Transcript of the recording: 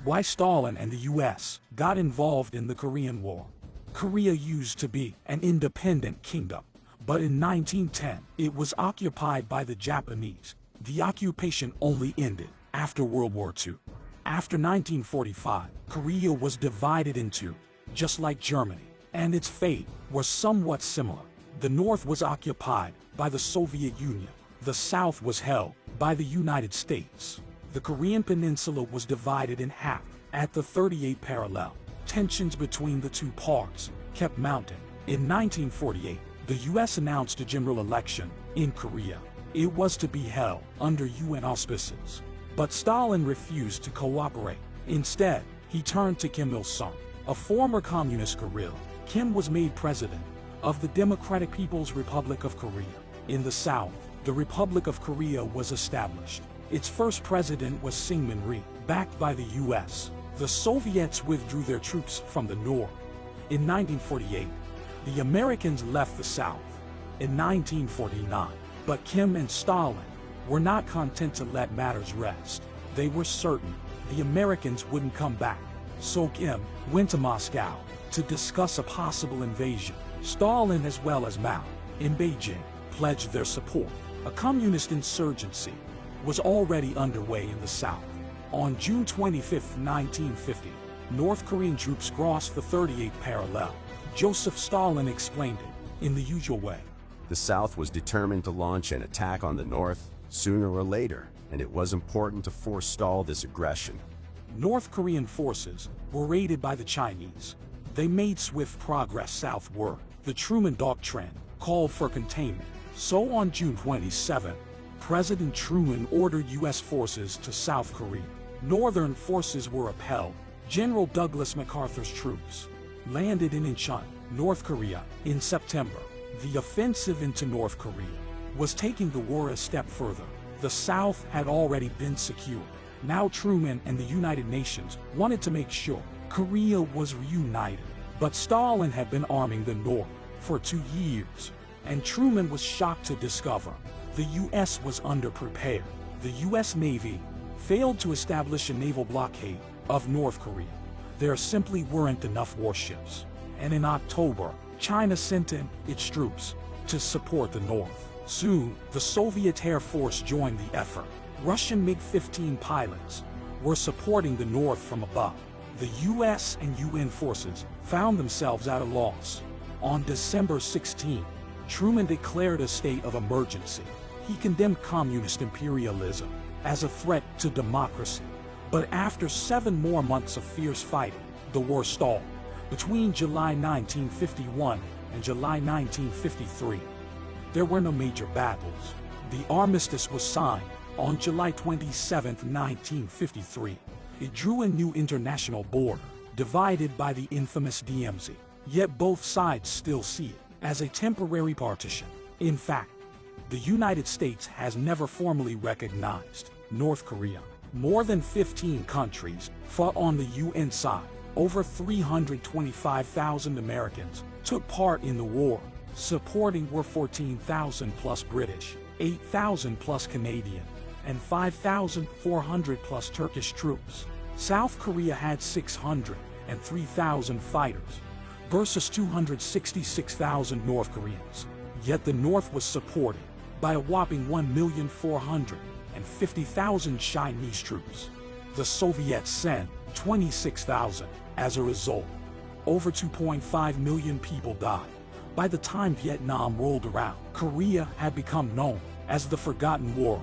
Why Stalin and the US got involved in the Korean War. Korea used to be an independent kingdom, but in 1910 it was occupied by the Japanese. The occupation only ended after World War II. After 1945, Korea was divided in two, just like Germany, and its fate was somewhat similar. The North was occupied by the Soviet Union. The South was held by the United States. The Korean peninsula was divided in half at the 38th parallel. Tensions between the two parts kept mounting. In 1948, the U.S. announced a general election in Korea. It was to be held under UN auspices. But Stalin refused to cooperate. Instead, he turned to Kim Il-sung, a former communist guerrilla. Kim was made president of the Democratic People's Republic of Korea. In the South, the Republic of Korea was established. Its first president was Syngman Rhee, backed by the U.S. The Soviets withdrew their troops from the North. In 1948, the Americans left the South. In 1949, but Kim and Stalin were not content to let matters rest. They were certain the Americans wouldn't come back. So Kim went to Moscow to discuss a possible invasion. Stalin, as well as Mao, in Beijing, pledged their support. A communist insurgency was already underway in the South. On June 25, 1950, North Korean troops crossed the 38th parallel. Joseph Stalin explained it in the usual way. The South was determined to launch an attack on the North sooner or later, and it was important to forestall this aggression. North Korean forces were raided by the Chinese. They made swift progress southward. The Truman Doctrine called for containment. So on June 27, President Truman ordered U.S. forces to South Korea. Northern forces were upheld. General Douglas MacArthur's troops landed in Incheon, North Korea, in September. The offensive into North Korea was taking the war a step further. The South had already been secured. Now Truman and the United Nations wanted to make sure Korea was reunited. But Stalin had been arming the North for 2 years, and Truman was shocked to discover the U.S. was underprepared. The U.S. Navy failed to establish a naval blockade of North Korea. There simply weren't enough warships. And in October, China sent in its troops to support the North. Soon, the Soviet Air Force joined the effort. Russian MiG-15 pilots were supporting the North from above. The U.S. and UN forces found themselves at a loss. On December 16, Truman declared a state of emergency. He condemned communist imperialism as a threat to democracy. But after 7 more months of fierce fighting, the war stalled. Between July 1951 and July 1953, there were no major battles. The armistice was signed on July 27, 1953. It drew a new international border, divided by the infamous DMZ. Yet both sides still see it as a temporary partition. In fact, the United States has never formally recognized North Korea. More than 15 countries fought on the UN side. Over 325,000 Americans took part in the war. Supporting were 14,000 plus British, 8,000 plus Canadian, and 5,400 plus Turkish troops. South Korea had 603,000 fighters versus 266,000 North Koreans. Yet the North was supported by a whopping 1,450,000 Chinese troops. The Soviets sent 26,000. As a result, over 2.5 million people died. By the time Vietnam rolled around, Korea had become known as the Forgotten War.